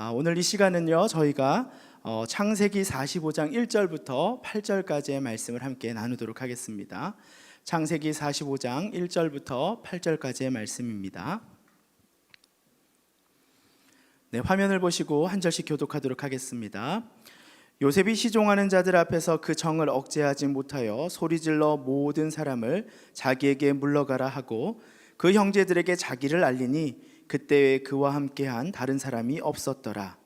오늘 이 시간은요, 저희가 창세기 45장 1절부터 8절까지의 말씀을 함께 나누도록 하겠습니다. 창세기 45장 1절부터 8절까지의 말씀입니다. 네, 화면을 보시고 한 절씩 교독하도록 하겠습니다. 요셉이 시종하는 자들 앞에서 그 정을 억제하지 못하여 소리질러 모든 사람을 자기에게 물러가라 하고 그 형제들에게 자기를 알리니 그때에 그와 함께한 다른 사람이 없었더라.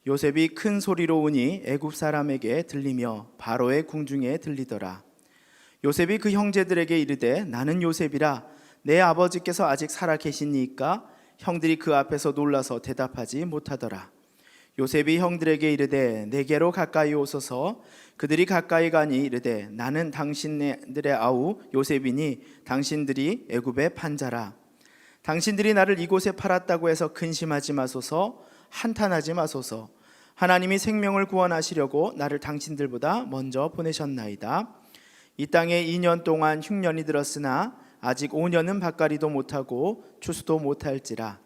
요셉이 큰 소리로 우니 애굽 사람에게 들리며 바로의 궁중에 들리더라. 요셉이 그 형제들에게 이르되 나는 요셉이라. 내 아버지께서 아직 살아 계시니까? 형들이 그 앞에서 놀라서 대답하지 못하더라. 요셉이 형들에게 이르되 내게로 가까이 오소서. 그들이 가까이 가니 이르되 나는 당신들의 아우 요셉이니 당신들이 애굽의 판자라. 당신들이 나를 이곳에 팔았다고 해서 근심하지 마소서. 한탄하지 마소서. 하나님이 생명을 구원하시려고 나를 당신들보다 먼저 보내셨나이다. 이 땅에 2년 동안 흉년이 들었으나 아직 5년은 밭갈이도 못하고 추수도 못할지라.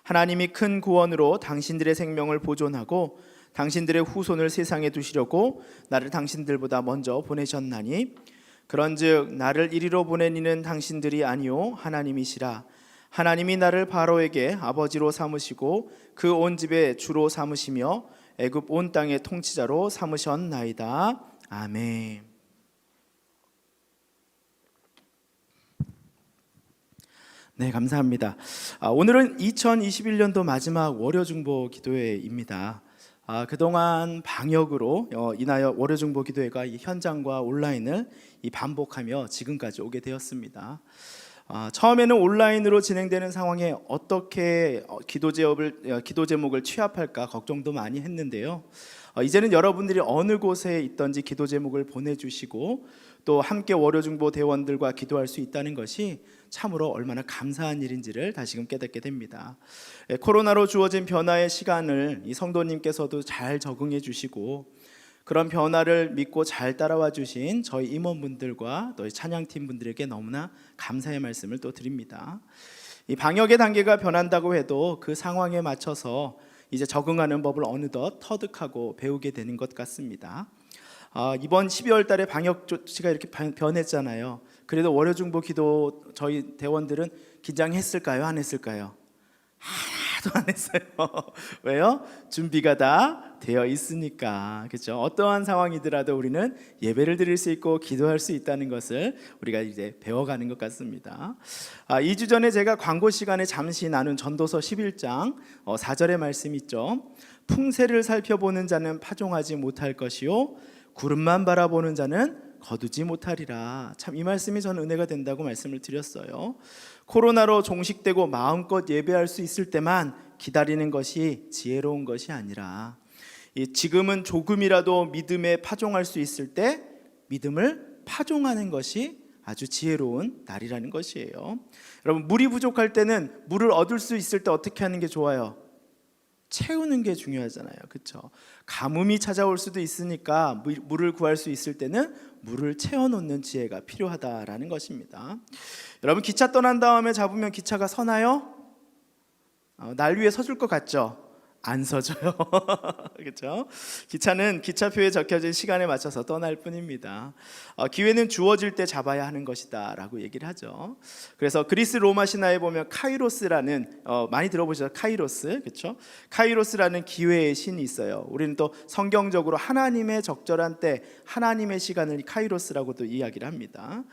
하나님이 큰 구원으로 당신들의 생명을 보존하고 당신들의 후손을 세상에 두시려고 나를 당신들보다 먼저 보내셨나니 그런즉 나를 이리로 보낸 이는 당신들이 아니요 하나님이시라. 하나님이 나를 바로에게 아버지로 삼으시고 그 온 집의 주로 삼으시며 애굽 온 땅의 통치자로 삼으셨나이다. 아멘. 네, 감사합니다. 오늘은 2021년도 마지막 월요중보 기도회입니다. 그동안 방역으로 인하여 월요중보 기도회가 이 현장과 온라인을 반복하며 지금까지 오게 되었습니다. 처음에는 온라인으로 진행되는 상황에 어떻게 기도 제목을 취합할까 걱정도 많이 했는데요. 이제는 여러분들이 어느 곳에 있든지 기도 제목을 보내주시고 또 함께 월요중보 대원들과 기도할 수 있다는 것이 참으로 얼마나 감사한 일인지를 다시금 깨닫게 됩니다. 코로나로 주어진 변화의 시간을 이 성도님께서도 잘 적응해 주시고 그런 변화를 믿고 잘 따라와 주신 저희 임원분들과 또 찬양팀 분들에게 너무나 감사의 말씀을 또 드립니다. 이 방역의 단계가 변한다고 해도 그 상황에 맞춰서 이제 적응하는 법을 어느덧 터득하고 배우게 되는 것 같습니다. 이번 12월 달에 방역 조치가 이렇게 변했잖아요. 그래도 월요중보 기도 저희 대원들은 긴장했을까요? 안 했을까요? 하나도 안 했어요. 왜요? 준비가 다 되어 있으니까. 그렇죠? 어떠한 상황이더라도 우리는 예배를 드릴 수 있고 기도할 수 있다는 것을 우리가 이제 배워가는 것 같습니다. 2주 전에 제가 광고 시간에 잠시 나눈 전도서 11장 4절의 말씀 있죠. 풍세를 살펴보는 자는 파종하지 못할 것이요 구름만 바라보는 자는 거두지 못하리라. 참 이 말씀이 저는 은혜가 된다고 말씀을 드렸어요. 코로나로 종식되고 마음껏 예배할 수 있을 때만 기다리는 것이 지혜로운 것이 아니라 지금은 조금이라도 믿음에 파종할 수 있을 때 믿음을 파종하는 것이 아주 지혜로운 날이라는 것이에요. 여러분, 물이 부족할 때는 물을 얻을 수 있을 때 어떻게 하는 게 좋아요? 채우는 게 중요하잖아요. 그렇죠? 가뭄이 찾아올 수도 있으니까 물을 구할 수 있을 때는 물을 채워놓는 지혜가 필요하다라는 것입니다. 여러분, 기차 떠난 다음에 잡으면 기차가 서나요? 날 위에 서줄 것 같죠? 안 서져요. 그렇죠? 기차는 기차표에 적혀진 시간에 맞춰서 떠날 뿐입니다. 기회는 주어질 때 잡아야 하는 것이다 라고 얘기를 하죠. 그래서 그리스 로마 신화에 보면 카이로스라는 많이 들어보셨죠? 카이로스, 그렇죠? 카이로스라는 기회의 신이 있어요. 우리는 또 성경적으로 하나님의 적절한 때 하나님의 시간을 카이로스라고도 이야기를 합니다.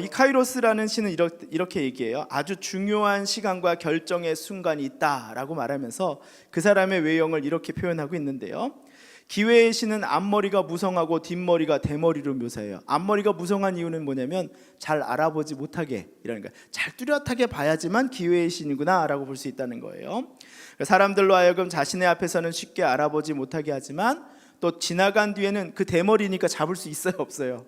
이 카이로스라는 신은 이렇게 얘기해요. 아주 중요한 시간과 결정의 순간이 있다라고 말하면서 그 사람의 외형을 이렇게 표현하고 있는데요. 기회의 신은 앞머리가 무성하고 뒷머리가 대머리로 묘사해요. 앞머리가 무성한 이유는 뭐냐면 잘 알아보지 못하게, 이러니까 잘 뚜렷하게 봐야지만 기회의 신이구나 라고 볼 수 있다는 거예요. 사람들로 하여금 자신의 앞에서는 쉽게 알아보지 못하게 하지만 또 지나간 뒤에는 그 대머리니까 잡을 수 있어요, 없어요?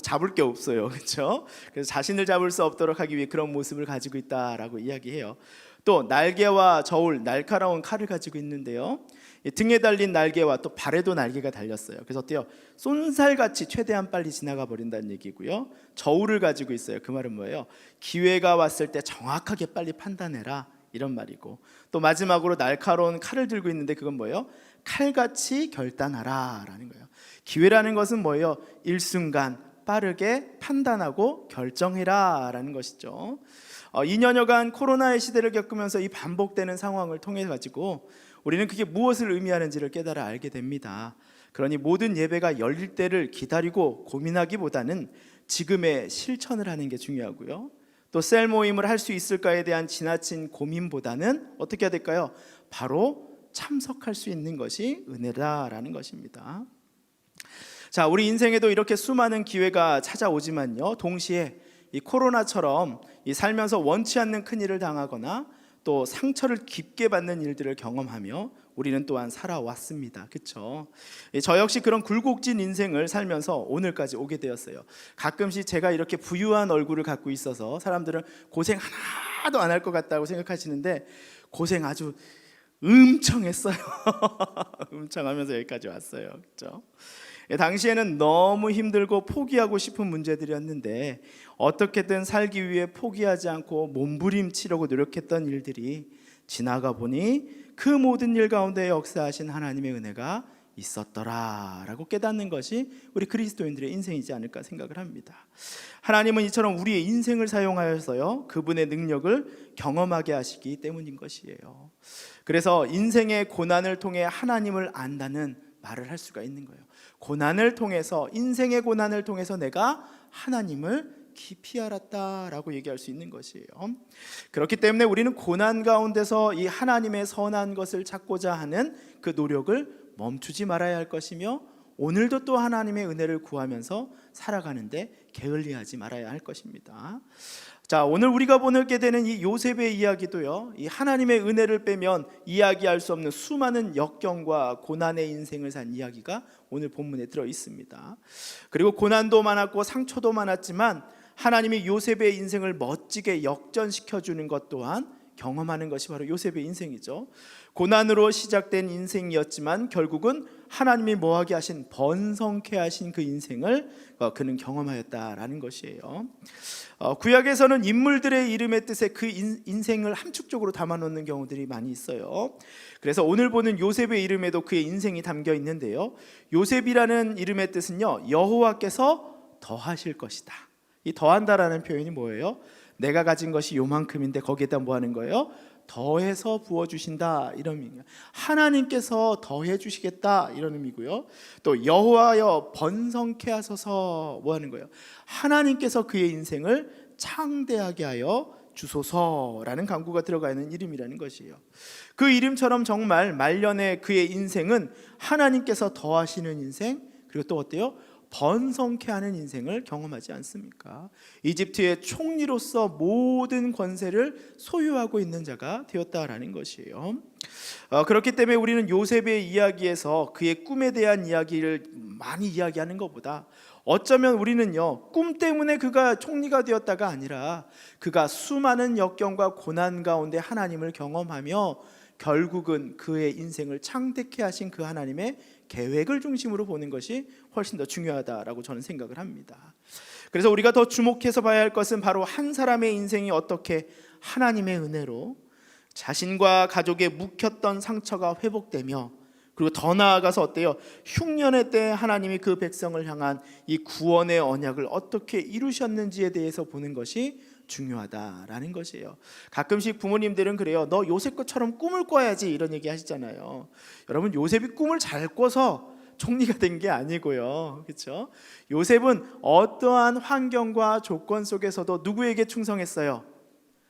잡을 게 없어요. 그렇죠? 그래서 자신을 잡을 수 없도록 하기 위해 그런 모습을 가지고 있다라고 이야기해요. 또 날개와 저울, 날카로운 칼을 가지고 있는데요. 등에 달린 날개와 또 발에도 날개가 달렸어요. 그래서 어때요? 쏜살같이 최대한 빨리 지나가 버린다는 얘기고요. 저울을 가지고 있어요. 그 말은 뭐예요? 기회가 왔을 때 정확하게 빨리 판단해라, 이런 말이고, 또 마지막으로 날카로운 칼을 들고 있는데 그건 뭐예요? 칼같이 결단하라 라는 거예요. 기회라는 것은 뭐예요? 일순간 빠르게 판단하고 결정해라 라는 것이죠. 2년여간 코로나의 시대를 겪으면서 이 반복되는 상황을 통해 가지고 우리는 그게 무엇을 의미하는지를 깨달아 알게 됩니다. 그러니 모든 예배가 열릴 때를 기다리고 고민하기보다는 지금의 실천을 하는 게 중요하고요. 또 셀 모임을 할 수 있을까에 대한 지나친 고민보다는 어떻게 해야 될까요? 바로 참석할 수 있는 것이 은혜다라는 것입니다. 자, 우리 인생에도 이렇게 수많은 기회가 찾아오지만요, 동시에 이 코로나처럼 이 살면서 원치 않는 큰일을 당하거나 또 상처를 깊게 받는 일들을 경험하며 우리는 또한 살아왔습니다. 그렇죠? 저 역시 그런 굴곡진 인생을 살면서 오늘까지 오게 되었어요. 가끔씩 제가 이렇게 부유한 얼굴을 갖고 있어서 사람들은 고생 하나도 안 할 것 같다고 생각하시는데 고생 아주 엄청했어요. 엄청하면서 여기까지 왔어요. 그렇죠? 당시에는 너무 힘들고 포기하고 싶은 문제들이었는데 어떻게든 살기 위해 포기하지 않고 몸부림치려고 노력했던 일들이 지나가 보니 그 모든 일 가운데 역사하신 하나님의 은혜가 있었더라라고 깨닫는 것이 우리 그리스도인들의 인생이지 않을까 생각을 합니다. 하나님은 이처럼 우리의 인생을 사용하여서요, 그분의 능력을 경험하게 하시기 때문인 것이에요. 그래서 인생의 고난을 통해 하나님을 안다는 말을 할 수가 있는 거예요. 고난을 통해서, 인생의 고난을 통해서 내가 하나님을 깊이 알았다라고 얘기할 수 있는 것이에요. 그렇기 때문에 우리는 고난 가운데서 이 하나님의 선한 것을 찾고자 하는 그 노력을 멈추지 말아야 할 것이며, 오늘도 또 하나님의 은혜를 구하면서 살아가는데 게을리하지 말아야 할 것입니다. 자, 오늘 우리가 보게 되는 이 요셉의 이야기도요, 이 하나님의 은혜를 빼면 이야기할 수 없는 수많은 역경과 고난의 인생을 산 이야기가 오늘 본문에 들어 있습니다. 그리고 고난도 많았고 상처도 많았지만 하나님이 요셉의 인생을 멋지게 역전시켜 주는 것 또한 경험하는 것이 바로 요셉의 인생이죠. 고난으로 시작된 인생이었지만 결국은 하나님이 뭐하게 하신, 번성케 하신 그 인생을 그는 경험하였다라는 것이에요. 구약에서는 인물들의 이름의 뜻에 그 인생을 함축적으로 담아놓는 경우들이 많이 있어요. 그래서 오늘 보는 요셉의 이름에도 그의 인생이 담겨 있는데요, 요셉이라는 이름의 뜻은요, 여호와께서 더하실 것이다. 이 더한다라는 표현이 뭐예요? 내가 가진 것이 요만큼인데 거기에다 뭐 하는 거예요? 더해서 부어주신다, 이런 의미예요. 하나님께서 더해 주시겠다, 이런 의미고요. 또 여호와여 번성케 하소서, 뭐 하는 거예요? 하나님께서 그의 인생을 창대하게 하여 주소서라는 간구가 들어가 있는 이름이라는 것이에요. 그 이름처럼 정말 말년에 그의 인생은 하나님께서 더하시는 인생, 그리고 또 어때요? 번성케 하는 인생을 경험하지 않습니까? 이집트의 총리로서 모든 권세를 소유하고 있는 자가 되었다라는 것이에요. 그렇기 때문에 우리는 요셉의 이야기에서 그의 꿈에 대한 이야기를 많이 이야기하는 것보다 어쩌면 우리는요, 꿈 때문에 그가 총리가 되었다가 아니라 그가 수많은 역경과 고난 가운데 하나님을 경험하며 결국은 그의 인생을 창대케 하신 그 하나님의 계획을 중심으로 보는 것이 훨씬 더 중요하다라고 저는 생각을 합니다. 그래서 우리가 더 주목해서 봐야 할 것은 바로 한 사람의 인생이 어떻게 하나님의 은혜로 자신과 가족의 묵혔던 상처가 회복되며, 그리고 더 나아가서 어때요? 흉년의 때 하나님이 그 백성을 향한 이 구원의 언약을 어떻게 이루셨는지에 대해서 보는 것이 중요하다라는 것이에요. 가끔씩 부모님들은 그래요. 너 요셉 것처럼 꿈을 꿔야지, 이런 얘기 하시잖아요. 여러분, 요셉이 꿈을 잘 꿔서 총리가 된 게 아니고요, 그렇죠? 요셉은 어떠한 환경과 조건 속에서도 누구에게 충성했어요?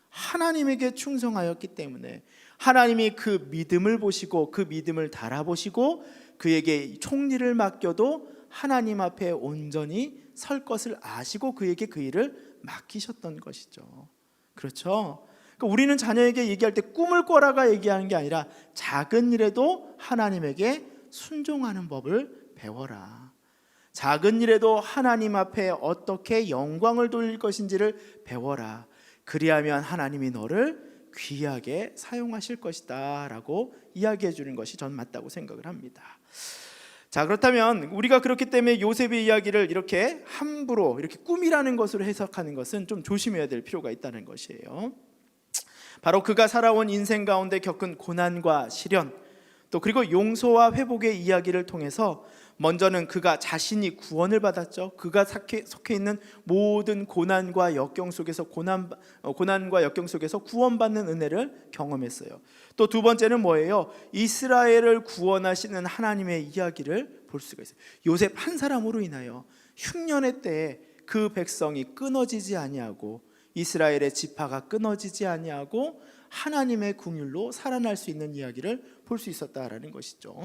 하나님에게 충성하였기 때문에 하나님이 그 믿음을 보시고 그 믿음을 달아보시고 그에게 총리를 맡겨도 하나님 앞에 온전히 설 것을 아시고 그에게 그 일을 맡기셨던 것이죠. 그렇죠? 그러니까 우리는 자녀에게 얘기할 때 꿈을 꿔라가 얘기하는 게 아니라 작은 일에도 하나님에게 순종하는 법을 배워라. 작은 일에도 하나님 앞에 어떻게 영광을 돌릴 것인지를 배워라. 그리하면 하나님이 너를 귀하게 사용하실 것이다 라고 이야기해 주는 것이 전 맞다고 생각을 합니다. 자, 그렇다면 우리가 그렇기 때문에 요셉의 이야기를 이렇게 함부로 이렇게 꿈이라는 것으로 해석하는 것은 좀 조심해야 될 필요가 있다는 것이에요. 바로 그가 살아온 인생 가운데 겪은 고난과 시련, 또 그리고 용서와 회복의 이야기를 통해서 먼저는 그가 자신이 구원을 받았죠. 그가 속해 있는 모든 고난과 역경 속에서 고난과 역경 속에서 구원받는 은혜를 경험했어요. 또 두 번째는 뭐예요? 이스라엘을 구원하시는 하나님의 이야기를 볼 수가 있어요. 요셉 한 사람으로 인하여 흉년의 때에 그 백성이 끊어지지 아니하고 이스라엘의 지파가 끊어지지 아니하고 하나님의 긍휼로 살아날 수 있는 이야기를 볼 수 있었다라는 것이죠.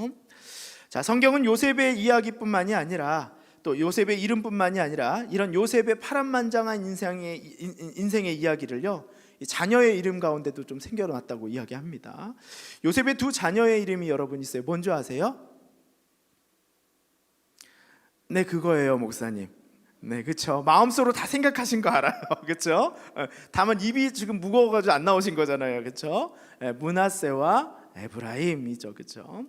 자, 성경은 요셉의 이야기뿐만이 아니라 또 요셉의 이름뿐만이 아니라 이런 요셉의 파란만장한 인생의 이야기를요, 자녀의 이름 가운데도 좀 생겨났다고 이야기합니다. 요셉의 두 자녀의 이름이 여러분 있어요. 뭔지 아세요? 네, 그거예요, 목사님. 네, 그렇죠. 마음속으로 다 생각하신 거 알아요, 그렇죠? 다만 입이 지금 무거워가지고 안 나오신 거잖아요, 그렇죠? 므낫세와 에브라임이죠, 그렇죠?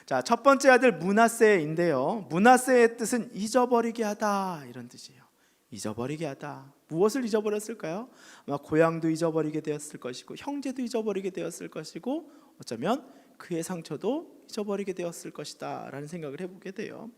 자, 첫 번째 아들 므낫세인데요. 므낫세의 뜻은 잊어버리게 하다 이런 뜻이에요. 잊어버리게 하다. 무엇을 잊어버렸을까요? 아마 고향도 잊어버리게 되었을 것이고 형제도 잊어버리게 되었을 것이고 어쩌면 그의 상처도 잊어버리게 되었을 것이다 라는 생각을 해보게 돼요.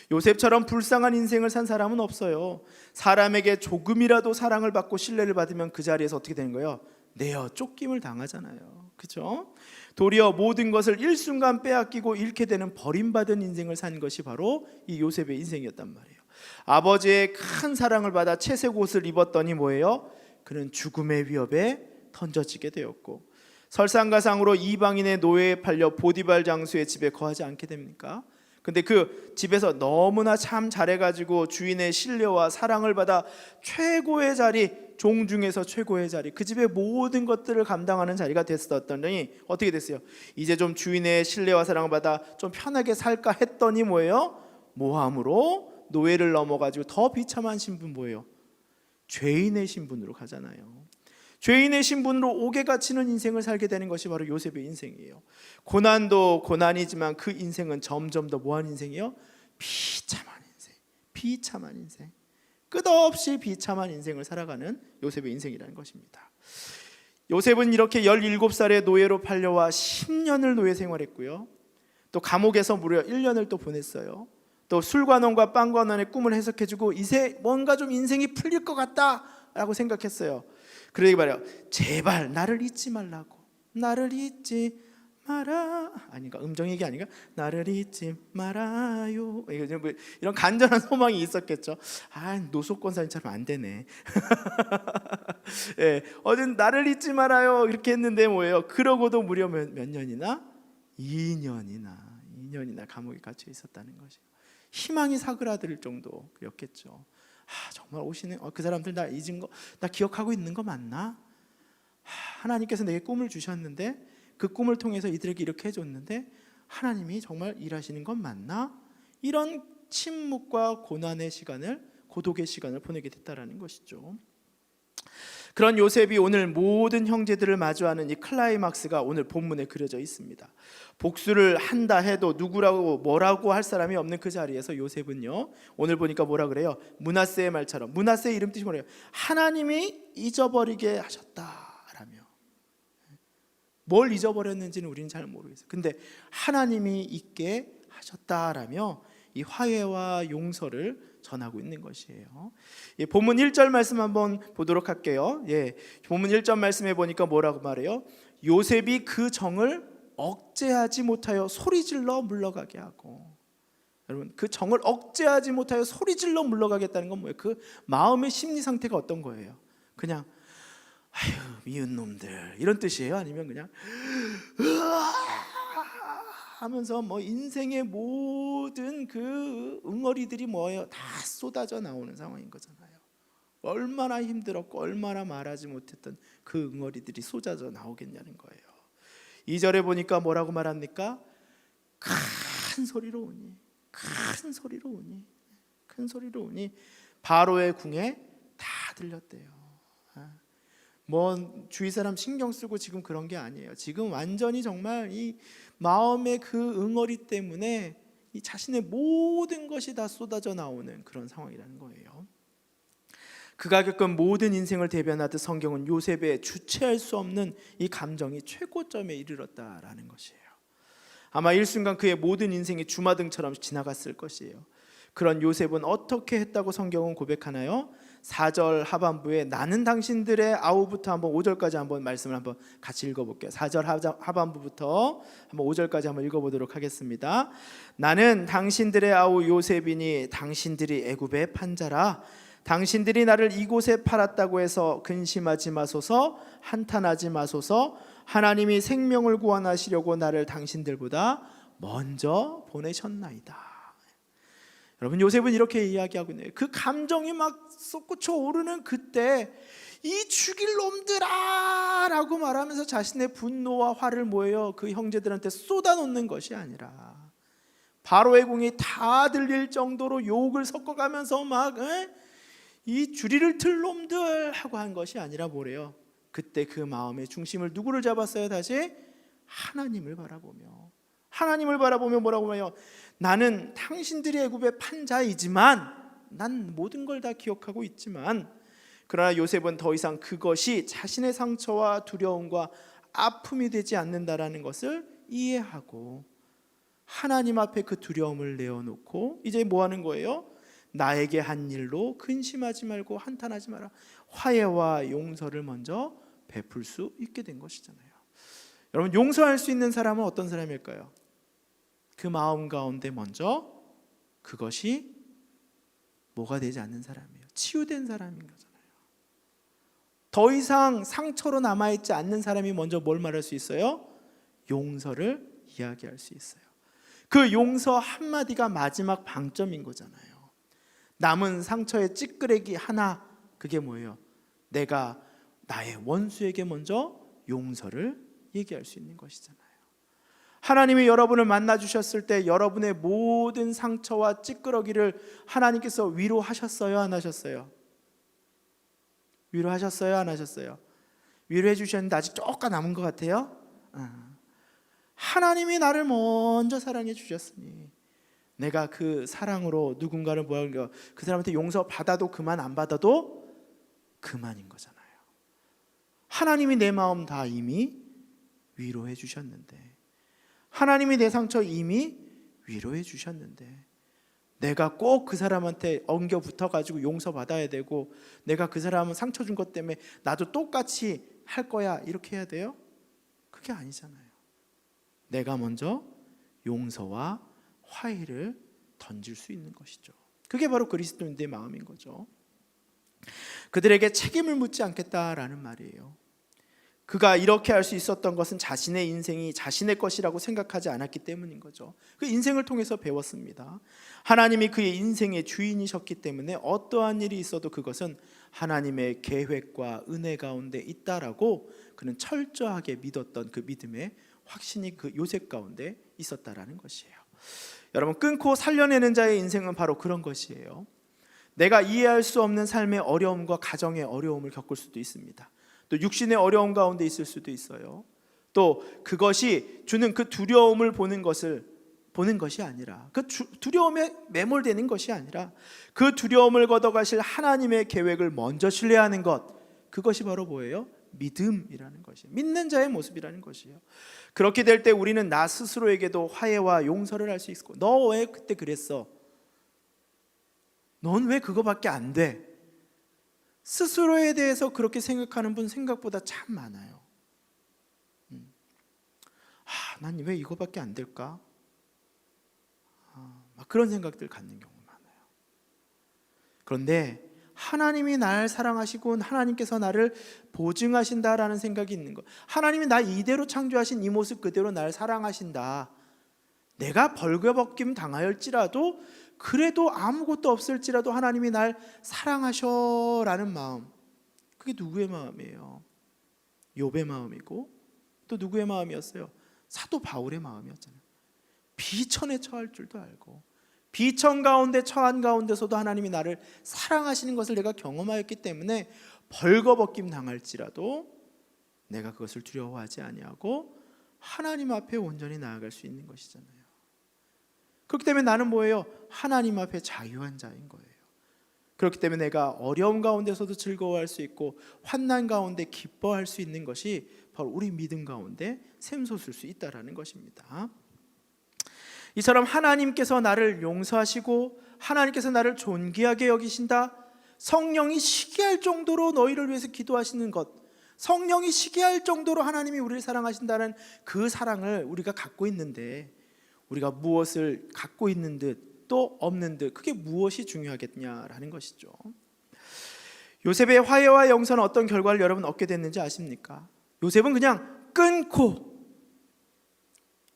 요셉처럼 불쌍한 인생을 산 사람은 없어요. 사람에게 조금이라도 사랑을 받고 신뢰를 받으면 그 자리에서 어떻게 되는 거예요? 내어 쫓김을 당하잖아요, 그렇죠? 도리어 모든 것을 일순간 빼앗기고 잃게 되는 버림받은 인생을 산 것이 바로 이 요셉의 인생이었단 말이에요. 아버지의 큰 사랑을 받아 채색 옷을 입었더니 뭐예요? 그는 죽음의 위협에 던져지게 되었고 설상가상으로 이방인의 노예에 팔려 보디발 장수의 집에 거하지 않게 됩니까? 근데 그 집에서 너무나 참 잘해가지고 주인의 신뢰와 사랑을 받아 최고의 자리, 종 중에서 최고의 자리, 그 집의 모든 것들을 감당하는 자리가 됐었더니 어떻게 됐어요? 이제 좀 주인의 신뢰와 사랑을 받아 좀 편하게 살까 했더니 뭐예요? 모함으로 노예를 넘어가지고 더 비참한 신분 뭐예요? 죄인의 신분으로 가잖아요. 죄인의 신분으로 옥에 갇히는 인생을 살게 되는 것이 바로 요셉의 인생이에요. 고난도 고난이지만 그 인생은 점점 더 뭐한 인생이에요? 비참한 인생, 비참한 인생, 끝없이 비참한 인생을 살아가는 요셉의 인생이라는 것입니다. 요셉은 이렇게 17살의 노예로 팔려와 10년을 노예 생활했고요, 또 감옥에서 무려 1년을 또 보냈어요. 또 술관원과 빵관원의 꿈을 해석해주고 이제 뭔가 좀 인생이 풀릴 것 같다라고 생각했어요. 그러기 말이에요. 제발 나를 잊지 말라고, 나를 잊지 마라. 아닌가? 음정이기 아닌가? 나를 잊지 말아요. 이런 간절한 소망이 있었겠죠. 아, 노숙권사님처럼 안 되네. 예, 어든 나를 잊지 말아요 이렇게 했는데 뭐예요? 그러고도 무려 몇 년이나? 2년이나 감옥에 갇혀 있었다는 것이에요. 희망이 사그라들 정도였겠죠. 정말 오시는 그 사람들 나 잊은 거, 나 기억하고 있는 거 맞나? 하나님께서 내게 꿈을 주셨는데 그 꿈을 통해서 이들에게 이렇게 해줬는데 하나님이 정말 일하시는 건 맞나? 이런 침묵과 고난의 시간을, 고독의 시간을 보내게 됐다라는 것이죠. 그런 요셉이 오늘 모든 형제들을 마주하는 이 클라이막스가 오늘 본문에 그려져 있습니다. 복수를 한다 해도 누구라고 뭐라고 할 사람이 없는 그 자리에서 요셉은요, 오늘 보니까 뭐라 그래요? 므낫세의 말처럼, 므낫세의 이름 뜻이 뭐래요? 하나님이 잊어버리게 하셨다라며. 뭘 잊어버렸는지는 우리는 잘 모르겠어요. 근데 하나님이 잊게 하셨다라며 이 화해와 용서를 전하고 있는 것이에요. 본문 1절 말씀 한번 보도록 할게요. 본문 1절 말씀에 보니까 뭐라고 말해요? 요셉이 그 정을 억제하지 못하여 소리질러 물러가게 하고. 여러분, 그 정을 억제하지 못하여 소리질러 물러가겠다는 건 뭐예요? 그 마음의 심리 상태가 어떤 거예요? 그냥 아휴 미운 놈들 이런 뜻이에요? 아니면 그냥 하면서 뭐 인생의 모든 그 응어리들이 뭐예요? 다 쏟아져 나오는 상황인 거잖아요. 얼마나 힘들었고 얼마나 말하지 못했던 그 응어리들이 쏟아져 나오겠냐는 거예요. 2절에 보니까 뭐라고 말합니까? 큰 소리로 우니, 큰 소리로 우니, 큰 소리로 우니 바로의 궁에 다 들렸대요. 뭐 주위 사람 신경 쓰고 지금 그런 게 아니에요. 지금 완전히 정말 이 마음의 그 응어리 때문에 이 자신의 모든 것이 다 쏟아져 나오는 그런 상황이라는 거예요. 그가 겪은 모든 인생을 대변하듯 성경은 요셉의 주체할 수 없는 이 감정이 최고점에 이르렀다라는 것이에요. 아마 일순간 그의 모든 인생이 주마등처럼 지나갔을 것이에요. 그런 요셉은 어떻게 했다고 성경은 고백하나요? 4절 하반부에 나는 당신들의 아우부터 한번 5절까지 한번 말씀을 한번 같이 읽어볼게요. 4절 하반부부터 한번 5절까지 한번 읽어보도록 하겠습니다. 나는 당신들의 아우 요셉이니 당신들이 애굽의 판자라. 당신들이 나를 이곳에 팔았다고 해서 근심하지 마소서, 한탄하지 마소서. 하나님이 생명을 구원하시려고 나를 당신들보다 먼저 보내셨나이다. 여러분, 요셉은 이렇게 이야기하고 있네요. 그 감정이 막 솟구쳐 오르는 그때 이 죽일 놈들아 라고 말하면서 자신의 분노와 화를 뭐예요? 그 형제들한테 쏟아놓는 것이 아니라 바로의 궁이 다 들릴 정도로 욕을 섞어가면서 막 이 주리를 틀 놈들 하고 한 것이 아니라 뭐래요? 그때 그 마음의 중심을 누구를 잡았어요? 다시 하나님을 바라보며 뭐라고 해요? 나는 당신들이 애굽의 판자이지만 난 모든 걸 다 기억하고 있지만, 그러나 요셉은 더 이상 그것이 자신의 상처와 두려움과 아픔이 되지 않는다라는 것을 이해하고 하나님 앞에 그 두려움을 내어놓고 이제 뭐 하는 거예요? 나에게 한 일로 근심하지 말고 한탄하지 마라. 화해와 용서를 먼저 베풀 수 있게 된 것이잖아요. 여러분, 용서할 수 있는 사람은 어떤 사람일까요? 그 마음 가운데 먼저 그것이 뭐가 되지 않는 사람이에요. 치유된 사람인 거잖아요. 더 이상 상처로 남아있지 않는 사람이 먼저 뭘 말할 수 있어요? 용서를 이야기할 수 있어요. 그 용서 한마디가 마지막 방점인 거잖아요. 남은 상처의 찌끄레기 하나, 그게 뭐예요? 내가 나의 원수에게 먼저 용서를 얘기할 수 있는 것이잖아요. 하나님이 여러분을 만나 주셨을 때 여러분의 모든 상처와 찌끄러기를 하나님께서 위로하셨어요, 안 하셨어요? 위로하셨어요, 안 하셨어요? 위로해 주셨는데 아직 조금 남은 것 같아요? 하나님이 나를 먼저 사랑해 주셨으니 내가 그 사랑으로 누군가를 뭐야, 그 사람한테 용서 받아도 그만, 안 받아도 그만인 거잖아요. 하나님이 내 마음 다 이미 위로해 주셨는데, 하나님이 내 상처 이미 위로해 주셨는데 내가 꼭 그 사람한테 엉겨 붙어가지고 용서받아야 되고 내가 그 사람은 상처 준 것 때문에 나도 똑같이 할 거야 이렇게 해야 돼요? 그게 아니잖아요. 내가 먼저 용서와 화해를 던질 수 있는 것이죠. 그게 바로 그리스도인의 마음인 거죠. 그들에게 책임을 묻지 않겠다라는 말이에요. 그가 이렇게 할 수 있었던 것은 자신의 인생이 자신의 것이라고 생각하지 않았기 때문인 거죠. 그 인생을 통해서 배웠습니다. 하나님이 그의 인생의 주인이셨기 때문에 어떠한 일이 있어도 그것은 하나님의 계획과 은혜 가운데 있다라고 그는 철저하게 믿었던 그 믿음의 확신이 그 요셉 가운데 있었다라는 것이에요. 여러분, 끊고 살려내는 자의 인생은 바로 그런 것이에요. 내가 이해할 수 없는 삶의 어려움과 가정의 어려움을 겪을 수도 있습니다. 또 육신의 어려움 가운데 있을 수도 있어요. 또 그것이 주는 그 두려움을 보는 것이 아니라, 그 두려움에 매몰되는 것이 아니라 그 두려움을 걷어가실 하나님의 계획을 먼저 신뢰하는 것, 그것이 바로 뭐예요? 믿음이라는 것이에요. 믿는 자의 모습이라는 것이에요. 그렇게 될 때 우리는 나 스스로에게도 화해와 용서를 할 수 있고, 너 왜 그때 그랬어? 넌 왜 그거밖에 안 돼? 스스로에 대해서 그렇게 생각하는 분 생각보다 참 많아요. 난 왜 이거밖에 안 될까? 막 그런 생각들 갖는 경우 많아요. 그런데 하나님이 날 사랑하시고 하나님께서 나를 보증하신다라는 생각이 있는 것, 하나님이 나 이대로 창조하신 이 모습 그대로 날 사랑하신다, 내가 벌거벗김 당하였지라도 그래도 아무것도 없을지라도 하나님이 날 사랑하셔라는 마음, 그게 누구의 마음이에요? 욥의 마음이고, 또 누구의 마음이었어요? 사도 바울의 마음이었잖아요. 비천에 처할 줄도 알고 비천 가운데 처한 가운데서도 하나님이 나를 사랑하시는 것을 내가 경험하였기 때문에 벌거벗김 당할지라도 내가 그것을 두려워하지 아니하고 하나님 앞에 온전히 나아갈 수 있는 것이잖아요. 그렇기 때문에 나는 뭐예요? 하나님 앞에 자유한 자인 거예요. 그렇기 때문에 내가 어려움 가운데서도 즐거워할 수 있고 환난 가운데 기뻐할 수 있는 것이 바로 우리 믿음 가운데 샘솟을 수 있다라는 것입니다. 이처럼 하나님께서 나를 용서하시고 하나님께서 나를 존귀하게 여기신다, 성령이 시기할 정도로 너희를 위해서 기도하시는 것, 성령이 시기할 정도로 하나님이 우리를 사랑하신다는 그 사랑을 우리가 갖고 있는데, 우리가 무엇을 갖고 있는 듯 또 없는 듯, 그게 무엇이 중요하겠냐라는 것이죠. 요셉의 화해와 용서는 어떤 결과를 여러분 얻게 됐는지 아십니까? 요셉은 그냥 끊고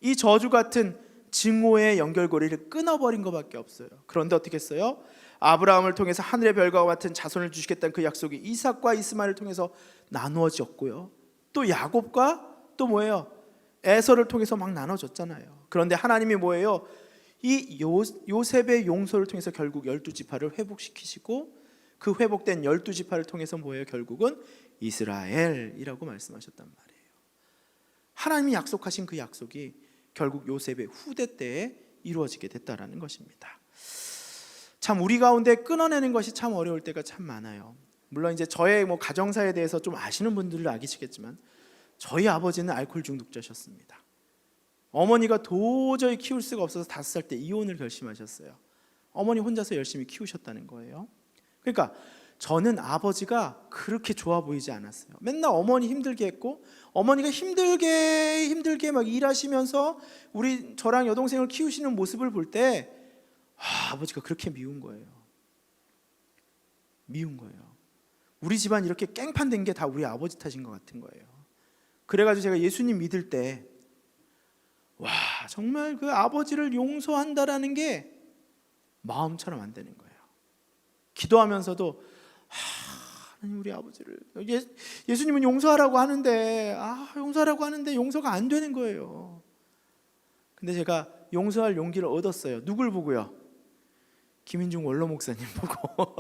이 저주 같은 증오의 연결고리를 끊어버린 것밖에 없어요. 그런데 어떻게 했어요? 아브라함을 통해서 하늘의 별과 같은 자손을 주시겠다는 그 약속이 이삭과 이스마엘을 통해서 나누어졌고요, 또 야곱과 또 뭐예요? 에서를 통해서 막 나눠졌잖아요. 그런데 하나님이 뭐예요? 이 요셉의 용서를 통해서 결국 12지파를 회복시키시고, 그 회복된 12지파를 통해서 뭐예요? 결국은 이스라엘이라고 말씀하셨단 말이에요. 하나님이 약속하신 그 약속이 결국 요셉의 후대 때에 이루어지게 됐다라는 것입니다. 참 우리 가운데 끊어내는 것이 참 어려울 때가 참 많아요. 물론 이제 저의 가정사에 대해서 좀 아시는 분들은 아시겠지만, 저희 아버지는 알코올 중독자셨습니다. 어머니가 도저히 키울 수가 없어서 5살 때 이혼을 결심하셨어요. 어머니 혼자서 열심히 키우셨다는 거예요. 그러니까 저는 아버지가 그렇게 좋아 보이지 않았어요. 맨날 어머니 힘들게 했고, 어머니가 힘들게 막 일하시면서 저랑 여동생을 키우시는 모습을 볼 때 아버지가 그렇게 미운 거예요. 우리 집안 이렇게 깽판된 게 다 우리 아버지 탓인 것 같은 거예요. 그래가지고 제가 예수님 믿을 때 정말 그 아버지를 용서한다라는 게 마음처럼 안 되는 거예요. 기도하면서도 하나님 우리 아버지를, 예수님은 용서하라고 하는데 용서가 안 되는 거예요. 근데 제가 용서할 용기를 얻었어요. 누굴 보고요? 김인중 원로 목사님 보고.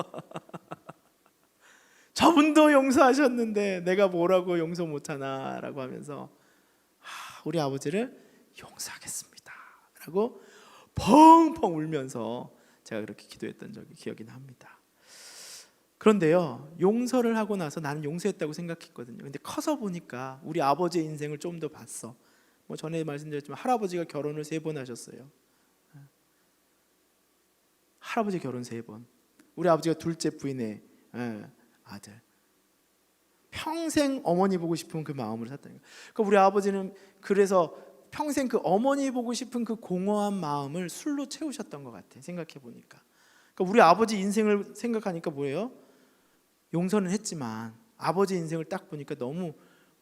저분도 용서하셨는데 내가 뭐라고 용서 못하나 라고 하면서 우리 아버지를 용서하겠습니다 라고 펑펑 울면서 제가 그렇게 기도했던 적이 기억이 납니다. 그런데요, 용서를 하고 나서 나는 용서했다고 생각했거든요. 근데 커서 보니까 우리 아버지의 인생을 좀 더 봤어. 전에 말씀드렸지만 할아버지가 결혼을 3번 하셨어요. 할아버지 결혼 3번. 우리 아버지가 둘째 부인의 아들. 평생 어머니 보고 싶은 그 마음을 샀다는 거예요. 그러니까 우리 아버지는 그래서 평생 그 어머니 보고 싶은 그 공허한 마음을 술로 채우셨던 것 같아요. 생각해 보니까. 그러니까 우리 아버지 인생을 생각하니까 뭐예요? 용서는 했지만 아버지 인생을 딱 보니까 너무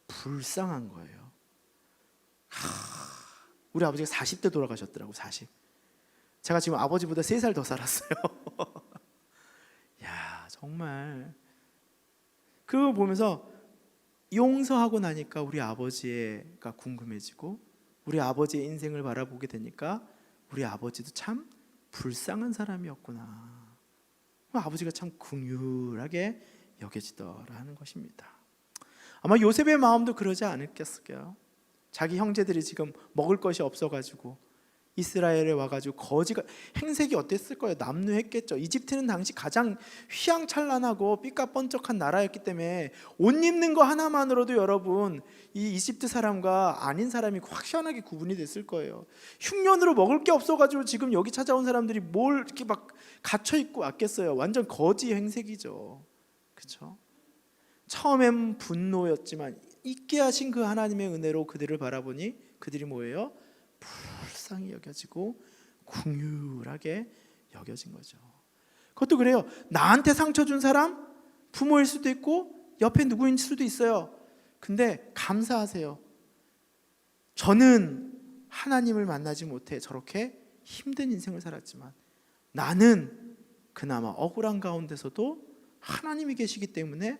불쌍한 거예요. 우리 아버지가 40대 돌아가셨더라고. 40. 제가 지금 아버지보다 3살 더 살았어요. 야, 정말 그거 보면서 용서하고 나니까 우리 아버지가 궁금해지고, 우리 아버지의 인생을 바라보게 되니까 우리 아버지도 참 불쌍한 사람이었구나, 아버지가 참 긍휼하게 여겨지더라는 것입니다. 아마 요셉의 마음도 그러지 않았겠어요. 자기 형제들이 지금 먹을 것이 없어가지고 이스라엘에 와가지고 거지가 행색이 어땠을 거예요? 남루했겠죠. 이집트는 당시 가장 휘황찬란하고 삐까뻔쩍한 나라였기 때문에 옷 입는 거 하나만으로도 여러분 이 이집트 사람과 아닌 사람이 확 시원하게 구분이 됐을 거예요. 흉년으로 먹을 게 없어가지고 지금 여기 찾아온 사람들이 뭘 이렇게 막 갇혀 있고 왔겠어요. 완전 거지 행색이죠. 그렇죠? 처음엔 분노였지만 있게 하신 그 하나님의 은혜로 그들을 바라보니 그들이 뭐예요? 불쌍히 여겨지고 긍휼하게 여겨진 거죠. 그것도 그래요. 나한테 상처 준 사람 부모일 수도 있고 옆에 누구일 수도 있어요. 근데 감사하세요. 저는 하나님을 만나지 못해 저렇게 힘든 인생을 살았지만 나는 그나마 억울한 가운데서도 하나님이 계시기 때문에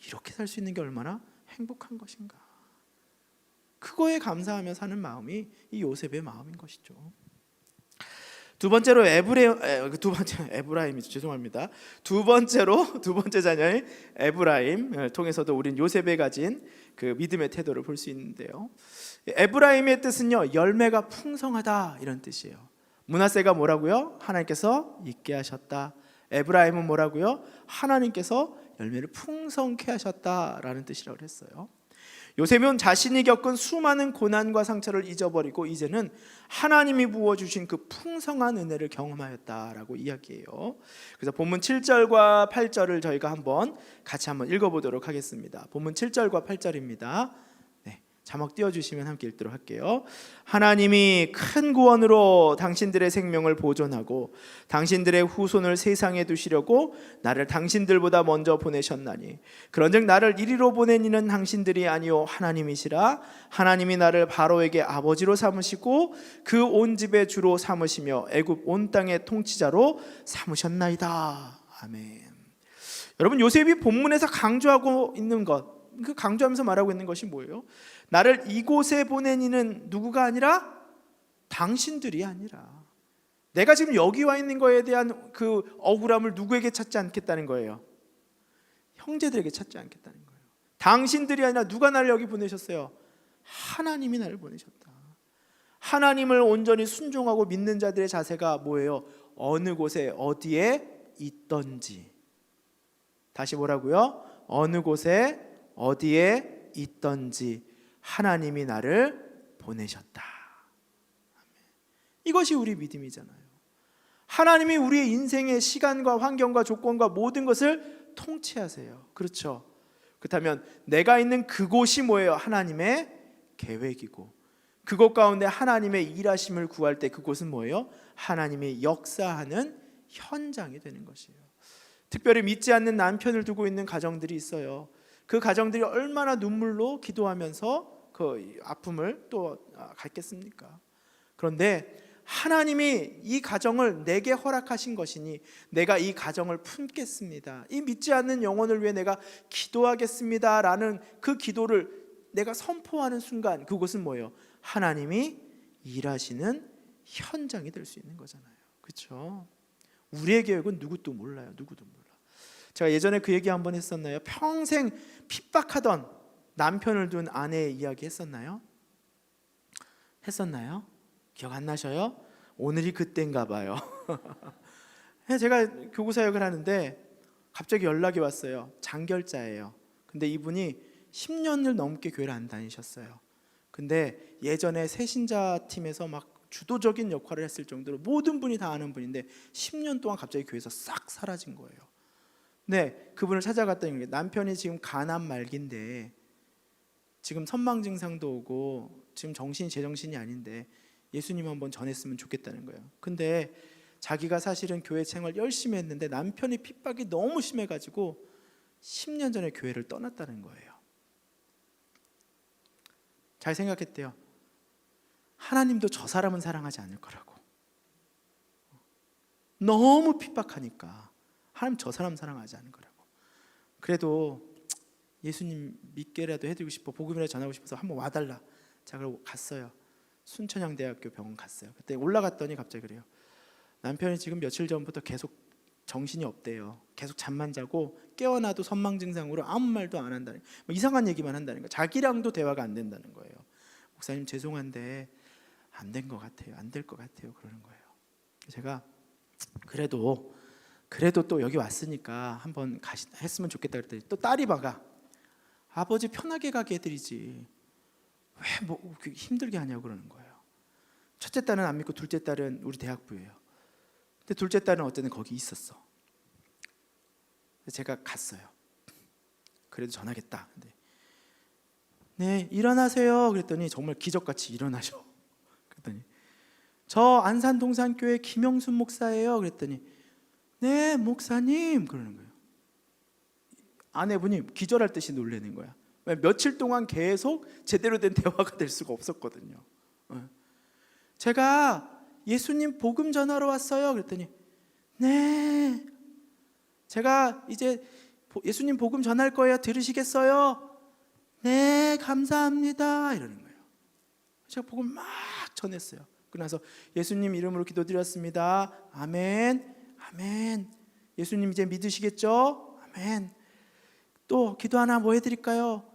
이렇게 살 수 있는 게 얼마나 행복한 것인가. 그거에 감사하며 사는 마음이 이 요셉의 마음인 것이죠. 두 번째로 에브라임이죠. 죄송합니다. 두 번째 자녀인 에브라임 통해서도 우린 요셉이 가진 그 믿음의 태도를 볼 수 있는데요. 에브라임의 뜻은요, 열매가 풍성하다 이런 뜻이에요. 므낫세가 뭐라고요? 하나님께서 있게 하셨다. 에브라임은 뭐라고요? 하나님께서 열매를 풍성케 하셨다라는 뜻이라고 했어요. 요셉은 자신이 겪은 수많은 고난과 상처를 잊어버리고 이제는 하나님이 부어주신 그 풍성한 은혜를 경험하였다라고 이야기해요. 그래서 본문 7절과 8절을 저희가 같이 한번 읽어보도록 하겠습니다. 본문 7절과 8절입니다. 자막 띄워주시면 함께 읽도록 할게요. 하나님이 큰 구원으로 당신들의 생명을 보존하고 당신들의 후손을 세상에 두시려고 나를 당신들보다 먼저 보내셨나니 그런즉 나를 이리로 보낸 이는 당신들이 아니요 하나님이시라. 하나님이 나를 바로에게 아버지로 삼으시고 그 온 집의 주로 삼으시며 애굽 온 땅의 통치자로 삼으셨나이다. 아멘. 여러분, 요셉이 본문에서 강조하고 있는 것, 그 강조하면서 말하고 있는 것이 뭐예요? 나를 이곳에 보낸 이는 누구가 아니라 당신들이 아니라, 내가 지금 여기 와 있는 거에 대한 그 억울함을 누구에게 찾지 않겠다는 거예요? 형제들에게 찾지 않겠다는 거예요. 당신들이 아니라 누가 나를 여기 보내셨어요? 하나님이 나를 보내셨다. 하나님을 온전히 순종하고 믿는 자들의 자세가 뭐예요? 어느 곳에 어디에 있던지. 다시 뭐라고요? 어느 곳에 어디에 있던지 하나님이 나를 보내셨다. 이것이 우리 믿음이잖아요. 하나님이 우리의 인생의 시간과 환경과 조건과 모든 것을 통치하세요. 그렇죠? 그렇다면 내가 있는 그곳이 뭐예요? 하나님의 계획이고, 그곳 가운데 하나님의 일하심을 구할 때 그곳은 뭐예요? 하나님의 역사하는 현장이 되는 것이에요. 특별히 믿지 않는 남편을 두고 있는 가정들이 있어요. 그 가정들이 얼마나 눈물로 기도하면서 그 아픔을 또 갖겠습니까? 그런데 하나님이 이 가정을 내게 허락하신 것이니 내가 이 가정을 품겠습니다. 이 믿지 않는 영혼을 위해 내가 기도하겠습니다 라는 그 기도를 내가 선포하는 순간 그곳은 뭐예요? 하나님이 일하시는 현장이 될 수 있는 거잖아요. 그렇죠? 우리의 계획은 누구도 몰라요. 누구도 몰라. 제가 예전에 그 얘기 한번 했었나요? 평생 핍박하던 남편을 둔 아내의 이야기 했었나요? 했었나요? 기억 안 나셔요? 오늘이 그때인가 봐요. 제가 교구사역을 하는데 갑자기 연락이 왔어요. 장결자예요. 근데 이분이 10년을 넘게 교회를 안 다니셨어요. 근데 예전에 새신자 팀에서 막 주도적인 역할을 했을 정도로 모든 분이 다 아는 분인데 10년 동안 갑자기 교회에서 싹 사라진 거예요. 네, 그분을 찾아갔더니 남편이 지금 간암 말기인데 지금 선망 증상도 오고 지금 정신이 제정신이 아닌데 예수님 한번 전했으면 좋겠다는 거예요. 근데 자기가 사실은 교회 생활 열심히 했는데 남편이 핍박이 너무 심해가지고 10년 전에 교회를 떠났다는 거예요. 잘 생각했대요. 하나님도 저 사람은 사랑하지 않을 거라고. 너무 핍박하니까 하나님 저 사람 사랑하지 않을 거라고. 그래도 예수님 믿게라도 해드리고 싶어, 복음이라도 전하고 싶어서 한번 와달라. 자, 그러고 갔어요. 순천향대학교 병원 갔어요. 그때 올라갔더니 갑자기 그래요. 남편이 지금 며칠 전부터 계속 정신이 없대요. 계속 잠만 자고 깨어나도 선망 증상으로 아무 말도 안 한다는, 뭐 이상한 얘기만 한다는 거예요. 자기랑도 대화가 안 된다는 거예요. 목사님 죄송한데 안 된 것 같아요. 안 될 것 같아요. 그러는 거예요. 제가 그래도 또 여기 왔으니까 한번 했으면 좋겠다 그랬더니 또 딸이 봐가 아버지 편하게 가게 해드리지 왜 뭐 힘들게 하냐고 그러는 거예요. 첫째 딸은 안 믿고 둘째 딸은 우리 대학부예요. 근데 둘째 딸은 어쨌든 거기 있었어. 제가 갔어요. 그래도 전하겠다. 근데 네, 일어나세요. 그랬더니 정말 기적같이 일어나셔. 그랬더니 저 안산동산교회 김영순 목사예요. 그랬더니 네, 목사님 그러는 거예요. 아내분이 기절할 듯이 놀라는 거야. 며칠 동안 계속 제대로 된 대화가 될 수가 없었거든요. 제가 예수님 복음 전하러 왔어요. 그랬더니 네, 제가 이제 예수님 복음 전할 거예요. 들으시겠어요? 네, 감사합니다. 이러는 거예요. 제가 복음 막 전했어요. 그러나서 예수님 이름으로 기도드렸습니다. 아멘, 아멘. 예수님 이제 믿으시겠죠? 아멘. 또 기도 하나 뭐 해드릴까요?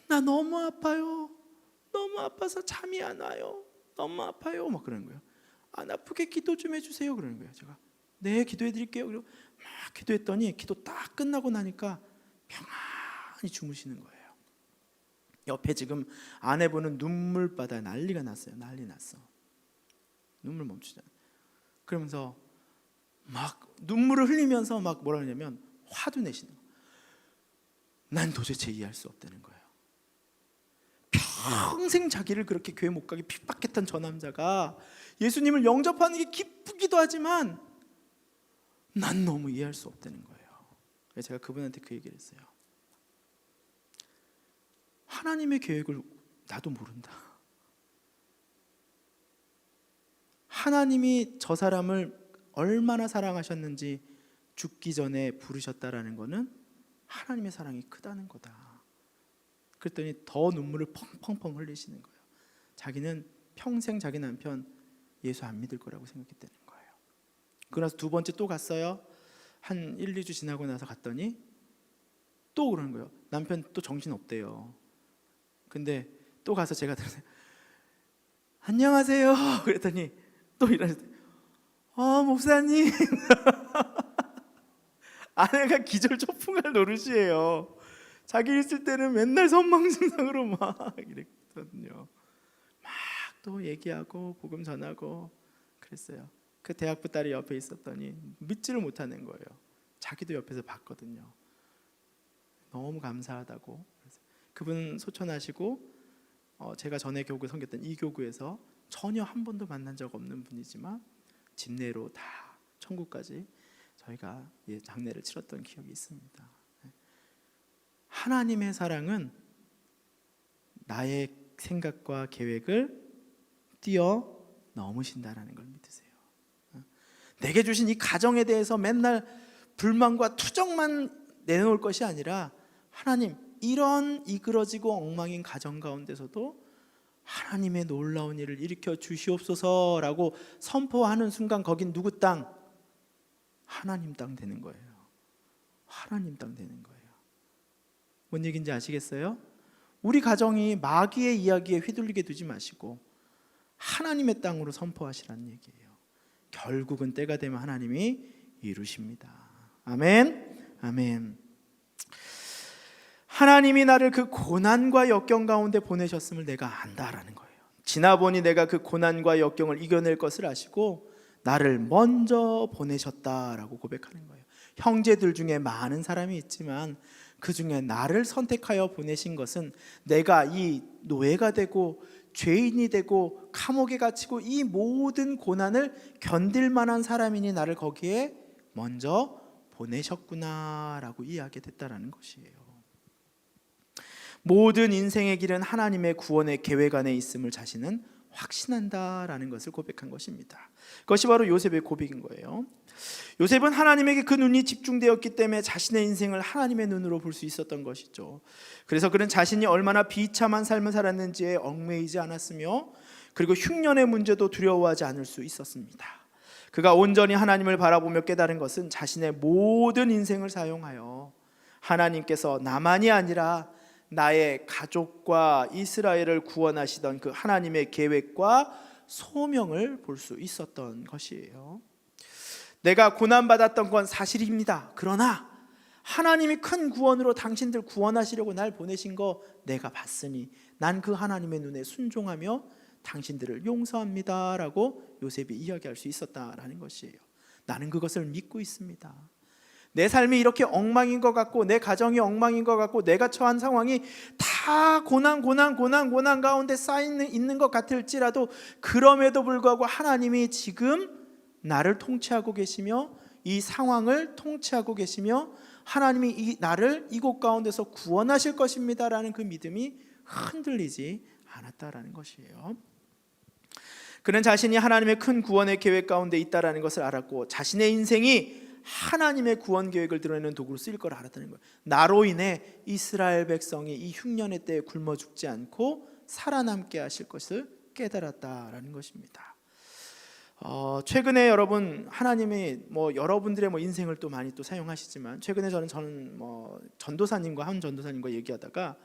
나 너무 아파요. 너무 아파서 잠이 안 와요. 너무 아파요. 막 그러는 거예요. 안 아프게 기도 좀 해주세요. 그러는 거예요. 제가 네, 기도해 드릴게요. 그리고 막 기도했더니 기도 딱 끝나고 나니까 평안히 주무시는 거예요. 옆에 지금 아내분은 눈물바다에 난리가 났어요. 난리 났어. 눈물 멈추잖아요. 그러면서 막 눈물을 흘리면서 막 뭐라 하냐면 화도 내시는 거예요. 난 도대체 이해할 수 없다는 거예요. 평생 자기를 그렇게 교회 못 가게 핍박했던 저 남자가 예수님을 영접하는 게 기쁘기도 하지만 난 너무 이해할 수 없다는 거예요. 그래서 제가 그분한테 그 얘기를 했어요. 하나님의 계획을 나도 모른다. 하나님이 저 사람을 얼마나 사랑하셨는지 죽기 전에 부르셨다라는 거는 하나님의 사랑이 크다는 거다. 그랬더니 더 눈물을 펑펑펑 흘리시는 거예요. 자기는 평생 자기 남편 예수 안 믿을 거라고 생각했다는 거예요. 그래서 두 번째 또 갔어요. 한 1, 2주 지나고 나서 갔더니 또 그러는 거예요. 남편 또 정신 없대요. 근데 또 가서 제가 들었어요. 안녕하세요. 그랬더니 또 이러는데 목사님. 아내가 기절초풍할 노릇이에요. 자기 있을 때는 맨날 선망증상으로 막 이랬거든요. 막 또 얘기하고 복음 전하고 그랬어요. 그 대학부 딸이 옆에 있었더니 믿지를 못하는 거예요. 자기도 옆에서 봤거든요. 너무 감사하다고. 그분 소천하시고 제가 전에 교구 섬겼던 이 교구에서 전혀 한 번도 만난 적 없는 분이지만 집내로 다 천국까지 저희가 장례를 치렀던 기억이 있습니다. 하나님의 사랑은 나의 생각과 계획을 뛰어넘으신다라는 걸 믿으세요. 내게 주신 이 가정에 대해서 맨날 불만과 투정만 내놓을 것이 아니라 하나님, 이런 이그러지고 엉망인 가정 가운데서도 하나님의 놀라운 일을 일으켜 주시옵소서라고 선포하는 순간 거긴 누구 땅? 하나님 땅 되는 거예요. 하나님 땅 되는 거예요. 뭔 얘기인지 아시겠어요? 우리 가정이 마귀의 이야기에 휘둘리게 두지 마시고 하나님의 땅으로 선포하시라는 얘기예요. 결국은 때가 되면 하나님이 이루십니다. 아멘. 아멘. 하나님이 나를 그 고난과 역경 가운데 보내셨음을 내가 안다라는 거예요. 지나보니 내가 그 고난과 역경을 이겨낼 것을 아시고 나를 먼저 보내셨다라고 고백하는 거예요. 형제들 중에 많은 사람이 있지만 그 중에 나를 선택하여 보내신 것은 내가 이 노예가 되고 죄인이 되고 감옥에 갇히고 이 모든 고난을 견딜 만한 사람이니 나를 거기에 먼저 보내셨구나라고 이해하게 됐다라는 것이에요. 모든 인생의 길은 하나님의 구원의 계획 안에 있음을 자신은 확신한다라는 것을 고백한 것입니다. 그것이 바로 요셉의 고백인 거예요. 요셉은 하나님에게 그 눈이 집중되었기 때문에 자신의 인생을 하나님의 눈으로 볼 수 있었던 것이죠. 그래서 그는 자신이 얼마나 비참한 삶을 살았는지에 얽매이지 않았으며 그리고 흉년의 문제도 두려워하지 않을 수 있었습니다. 그가 온전히 하나님을 바라보며 깨달은 것은 자신의 모든 인생을 사용하여 하나님께서 나만이 아니라 나의 가족과 이스라엘을 구원하시던 그 하나님의 계획과 소명을 볼 수 있었던 것이에요. 내가 고난받았던 건 사실입니다. 그러나 하나님이 큰 구원으로 당신들 구원하시려고 날 보내신 거 내가 봤으니 난 그 하나님의 눈에 순종하며 당신들을 용서합니다 라고 요셉이 이야기할 수 있었다라는 것이에요. 나는 그것을 믿고 있습니다. 내 삶이 이렇게 엉망인 것 같고 내 가정이 엉망인 것 같고 내가 처한 상황이 다 고난 가운데 쌓여 있는 것 같을지라도 그럼에도 불구하고 하나님이 지금 나를 통치하고 계시며 이 상황을 통치하고 계시며 하나님이 나를 이곳 가운데서 구원하실 것입니다라는 그 믿음이 흔들리지 않았다라는 것이에요. 그는 자신이 하나님의 큰 구원의 계획 가운데 있다라는 것을 알았고 자신의 인생이 하나님의 구원 계획을 드러내는 도구로 쓰일 걸 알았다는 거예요. 나로 인해 이스라엘 백성이 이 흉년의 때에 굶어 죽지 않고 살아남게 하실 것을 깨달았다라는 것입니다. 최근에 여러분 하나님이 여러분들의 인생을 또 많이 또 사용하시지만 최근에 저는 전도사님과 한 전도사님과 얘기하다가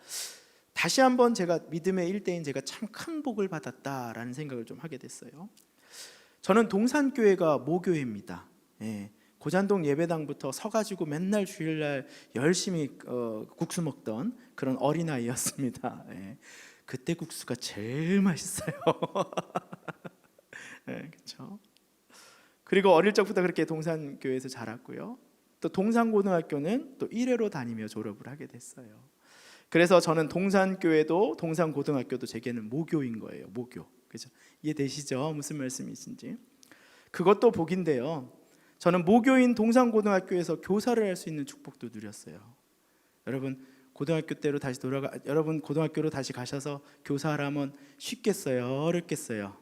다시 한번 제가 믿음의 일대인 제가 참 큰 복을 받았다라는 생각을 좀 하게 됐어요. 저는 동산교회가 모교회입니다. 예, 고잔동 예배당부터 서가지고 맨날 주일날 열심히 국수 먹던 그런 어린아이였습니다. 예, 그때 국수가 제일 맛있어요. 예, 그렇죠. 그리고 어릴 적부터 그렇게 동산교회에서 자랐고요. 또 동산고등학교는 또 1회로 다니며 졸업을 하게 됐어요. 그래서 저는 동산교회도 동산고등학교도 제게는 모교인 거예요. 모교. 그죠? 이해되시죠? 무슨 말씀이신지. 그것도 복인데요. 저는 모교인 동산고등학교에서 교사를 할 수 있는 축복도 누렸어요. 여러분 여러분 고등학교로 다시 가셔서 교사하라면 쉽겠어요? 어렵겠어요?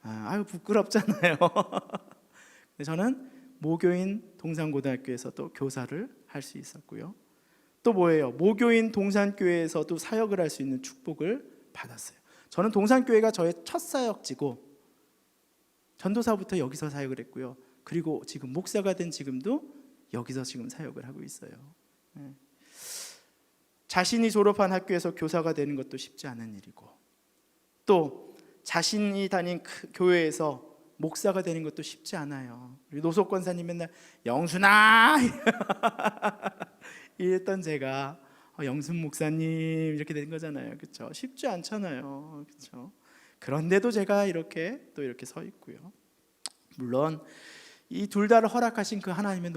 아유 부끄럽잖아요. 근데 저는 모교인 동산고등학교에서 또 교사를 할 수 있었고요. 또 뭐예요? 모교인 동산교회에서도 사역을 할 수 있는 축복을 받았어요. 저는 동산교회가 저의 첫 사역지고 전도사부터 여기서 사역을 했고요. 그리고 지금 목사가 된 지금도 여기서 지금 사역을 하고 있어요. 자신이 졸업한 학교에서 교사가 되는 것도 쉽지 않은 일이고, 또 자신이 다닌 교회에서 목사가 되는 것도 쉽지 않아요. 우리 노석 권사님 맨날 영순아 이랬던 제가 영순 목사님 이렇게 된 거잖아요. 그렇죠? 쉽지 않잖아요. 그렇죠? 그런데도 제가 이렇게 서 있고요. 물론 이 둘 다를 허락하신 그 하나님의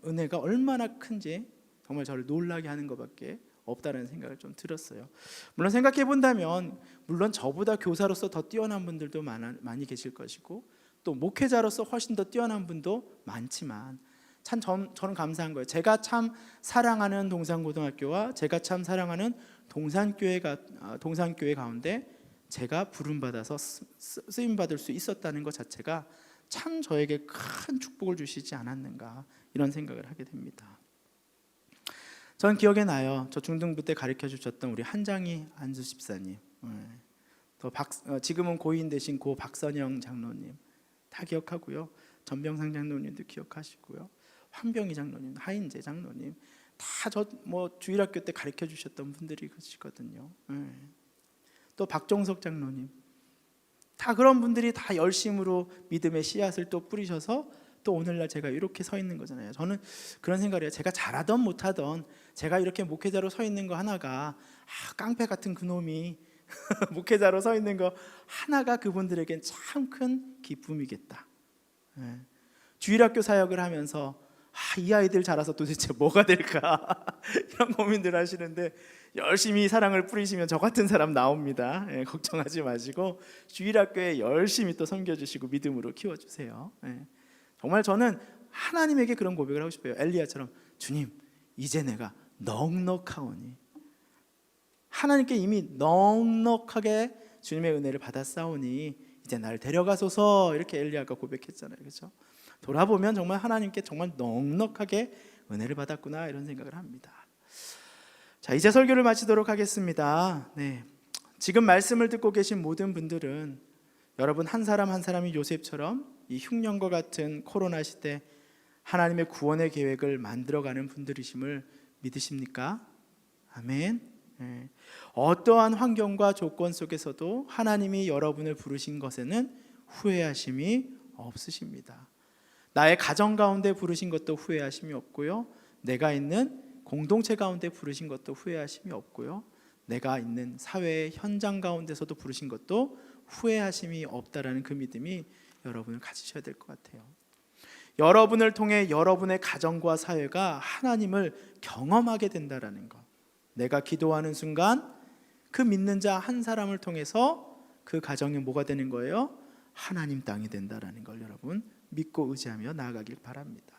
은혜가 얼마나 큰지 정말 저를 놀라게 하는 것밖에 없다는 생각을 좀 들었어요. 물론 생각해 본다면 물론 저보다 교사로서 더 뛰어난 분들도 많이 계실 것이고, 또 목회자로서 훨씬 더 뛰어난 분도 많지만 참 저는 감사한 거예요. 제가 참 사랑하는 동산고등학교와 제가 참 사랑하는 동산교회 가운데 제가 부름받아서 쓰임받을 수 있었다는 것 자체가 참 저에게 큰 축복을 주시지 않았는가, 이런 생각을 하게 됩니다. 전 기억에 나요. 저 중등부 때 가르쳐 주셨던 우리 한장희 안수 집사님, 또 지금은 고인 되신 고 박선영 장로님 다 기억하고요. 전병상 장로님도 기억하시고요. 황병희 장로님, 하인재 장로님 다 저 주일학교 때 가르쳐 주셨던 분들이 계시거든요. 또 박종석 장로님, 다 그런 분들이 다 열심으로 믿음의 씨앗을 또 뿌리셔서 또 오늘날 제가 이렇게 서 있는 거잖아요. 저는 그런 생각을 해요. 제가 잘하던 못하던 제가 이렇게 목회자로 서 있는 거 하나가 깡패 같은 그놈이 목회자로 서 있는 거 하나가 그분들에겐 참 큰 기쁨이겠다. 주일학교 사역을 하면서 이 아이들 자라서 도대체 뭐가 될까 이런 고민들 하시는데 열심히 사랑을 뿌리시면 저 같은 사람 나옵니다. 걱정하지 마시고 주일학교에 열심히 또 섬겨주시고 믿음으로 키워주세요. 정말 저는 하나님에게 그런 고백을 하고 싶어요. 엘리야처럼 주님 이제 내가 넉넉하오니, 하나님께 이미 넉넉하게 주님의 은혜를 받았사오니 이제 날 데려가소서, 이렇게 엘리야가 고백했잖아요. 그렇죠? 돌아보면 정말 하나님께 정말 넉넉하게 은혜를 받았구나, 이런 생각을 합니다. 자, 이제 설교를 마치도록 하겠습니다. 지금 말씀을 듣고 계신 모든 분들은 여러분 한 사람 한 사람이 요셉처럼 이 흉년과 같은 코로나 시대 하나님의 구원의 계획을 만들어가는 분들이심을 믿으십니까? 아멘. 어떠한 환경과 조건 속에서도 하나님이 여러분을 부르신 것에는 후회하심이 없으십니다. 나의 가정 가운데 부르신 것도 후회하심이 없고요, 내가 있는 공동체 가운데 부르신 것도 후회하심이 없고요, 내가 있는 사회의 현장 가운데서도 부르신 것도 후회하심이 없다라는 그 믿음이 여러분을 가지셔야 될 것 같아요. 여러분을 통해 여러분의 가정과 사회가 하나님을 경험하게 된다라는 것, 내가 기도하는 순간 그 믿는 자 한 사람을 통해서 그 가정이 뭐가 되는 거예요? 하나님 땅이 된다라는 걸 여러분 믿고 의지하며 나아가길 바랍니다.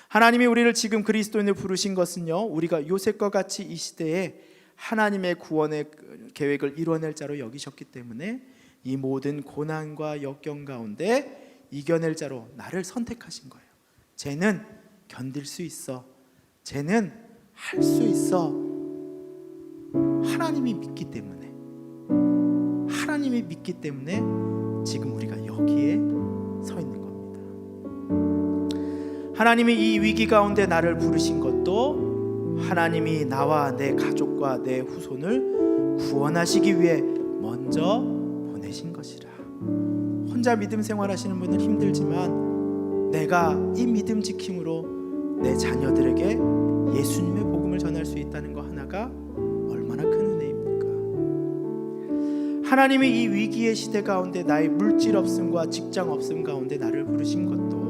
하나님이 우리를 지금 그리스도인을 부르신 것은요, 우리가 요셉과 같이 이 시대에 하나님의 구원의 계획을 이뤄낼 자로 여기셨기 때문에 이 모든 고난과 역경 가운데 이겨낼 자로 나를 선택하신 거예요. 쟤는 견딜 수 있어, 쟤는 할 수 있어. 하나님이 믿기 때문에, 하나님이 믿기 때문에 지금 우리가 여기에 서 있는 겁니다. 하나님이 이 위기 가운데 나를 부르신 것도 하나님이 나와 내 가족과 내 후손을 구원하시기 위해 먼저 보내신 것이라. 혼자 믿음 생활하시는 분은 힘들지만 내가 이 믿음 지킴으로 내 자녀들에게 예수님의 복음을 전할 수 있다는 거 하나가 얼마나 큰 은혜입니까? 하나님이 이 위기의 시대 가운데 나의 물질 없음과 직장 없음 가운데 나를 부르신 것도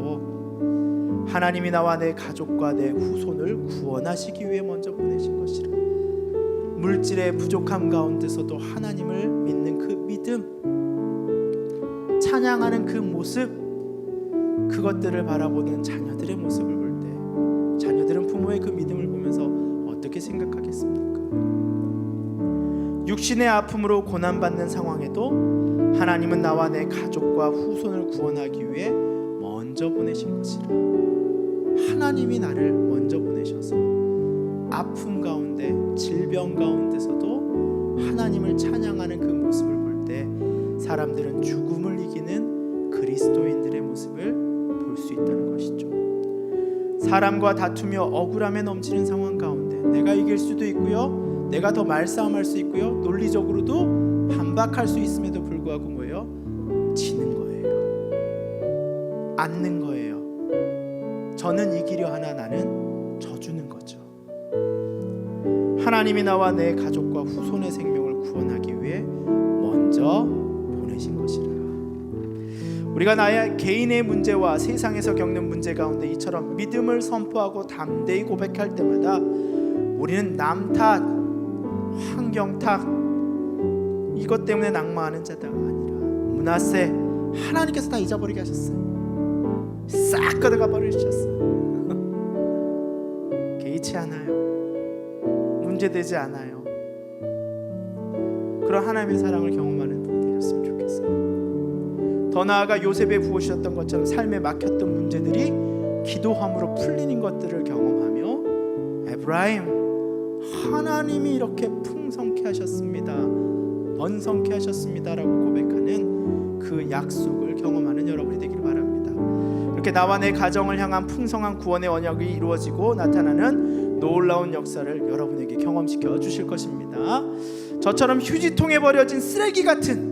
하나님이 나와 내 가족과 내 후손을 구원하시기 위해 먼저 보내신 것이라. 물질의 부족함 가운데서도 하나님을 믿는 그 믿음, 찬양하는 그 모습, 그것들을 바라보는 자녀들의 모습을 볼 때 자녀들은 부모의 그 믿음을 보면서 어떻게 생각하겠습니까? 육신의 아픔으로 고난받는 상황에도 하나님은 나와 내 가족과 후손을 구원하기 위해 먼저 보내신 것이라. 하나님이 나를 먼저 보내셔서 아픔 가운데, 질병 가운데서도 하나님을 찬양하는 그 모습을 볼 때 사람들은 죽음을 이기는 그리스도인들의 모습을 볼 수 있다는 것이죠. 사람과 다투며 억울함에 넘치는 상황 가운데 내가 이길 수도 있고요, 내가 더 말싸움할 수 있고요, 논리적으로도 반박할 수 있음에도 불구하고 뭐예요? 지는 거예요. 앉는 거예요. 저는 이기려 하나 나는 져주는 거죠. 하나님이 나와 내 가족과 후손의 생명을 구원하기 위해 먼저 보내신 것이라. 우리가 나의 개인의 문제와 세상에서 겪는 문제 가운데 이처럼 믿음을 선포하고 담대히 고백할 때마다 우리는 남 탓, 환경 탓, 이것 때문에 낙마하는 자가 아니라 므낫세, 하나님께서 다 잊어버리게 하셨어요. 싹 걷어가 버리셨어요. 개의치 않아요. 문제되지 않아요. 그런 하나님의 사랑을 경험하는 분이 되셨으면 좋겠어요. 더 나아가 요셉에 부으셨던 것처럼 삶에 막혔던 문제들이 기도함으로 풀리는 것들을 경험하며 에브라임, 하나님이 이렇게 풍성케 하셨습니다, 번성케 하셨습니다라고 고백하는 그 약속을 경험하는 여러분이 되기를 바랍니다. 이렇게 나와 내 가정을 향한 풍성한 구원의 언약이 이루어지고 나타나는 놀라운 역사를 여러분에게 경험시켜 주실 것입니다. 저처럼 휴지통에 버려진 쓰레기 같은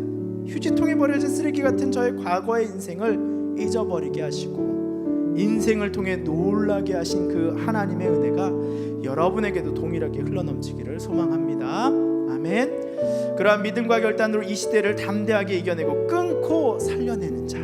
저의 과거의 인생을 잊어버리게 하시고 인생을 통해 놀라게 하신 그 하나님의 은혜가 여러분에게도 동일하게 흘러넘치기를 소망합니다. 아멘. 그러한 믿음과 결단으로 이 시대를 담대하게 이겨내고 끊고 살려내는 자,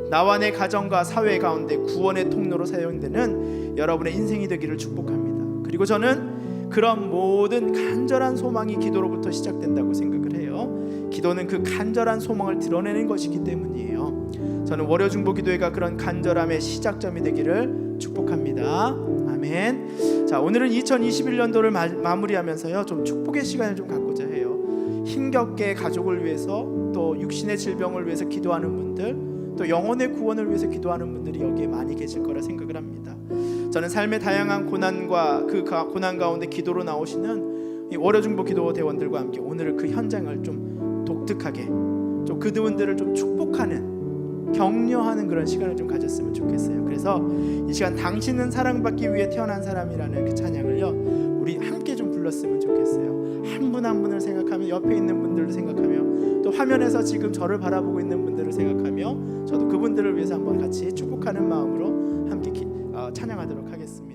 나와 내 가정과 사회 가운데 구원의 통로로 사용되는 여러분의 인생이 되기를 축복합니다. 그리고 저는 그런 모든 간절한 소망이 기도로부터 시작된다고 생각을 해요. 기도는 그 간절한 소망을 드러내는 것이기 때문이에요. 저는 월요중보기도회가 그런 간절함의 시작점이 되기를 축복합니다. 아멘. 자, 오늘은 2021년도를 마무리하면서요, 좀 축복의 시간을 좀 갖고자 해요. 힘겹게 가족을 위해서, 또 육신의 질병을 위해서 기도하는 분들, 또 영혼의 구원을 위해서 기도하는 분들이 여기에 많이 계실 거라 생각을 합니다. 저는 삶의 다양한 고난과 그 고난 가운데 기도로 나오시는 이 월요중보 기도 대원들과 함께 오늘 그 현장을 좀 독특하게, 좀 그분들을 좀 축복하는, 격려하는 그런 시간을 좀 가졌으면 좋겠어요. 그래서 이 시간 당신은 사랑받기 위해 태어난 사람이라는 그 찬양을요, 우리 함께 좀 불렀으면 좋겠어요. 한 분 한 분을 생각하며, 옆에 있는 분들을 생각하며, 또 화면에서 지금 저를 바라보고 있는 분들을 생각하며, 저도 그분들을 위해서 한번 같이 축복하는 마음으로 함께 찬양하도록 하겠습니다.